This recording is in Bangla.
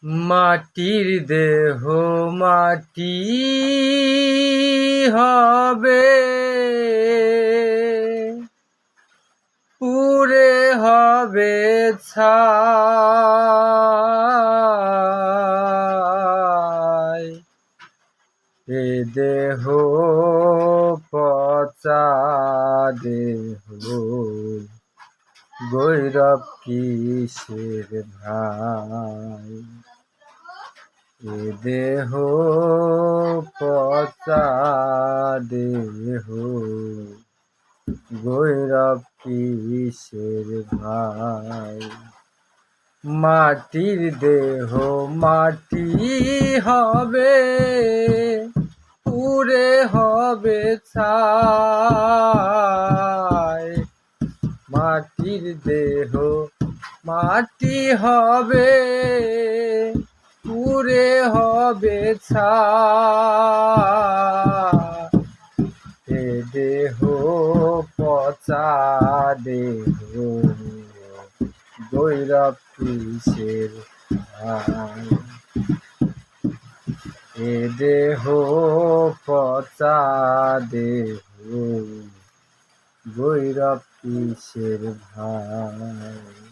মাটির দেহ মাটি হবে, পুড়ে হবে ছাই। এ দেহ পচা দেহ, গৌরব কিসের ভাই। এ দেহ পচা দেহ, গৌরব কিসের ভাই। মাটির দেহ মাটি হবে, পুড়ে হবে ছাই। মাটির দেহ মাটি হবে, পুড়ে হবে ছাই। এ দেহ পচা দেহ, গৌরব কিসের ভাই। এ দেহ পচা দেহ, গৌরব কিসের ভাই।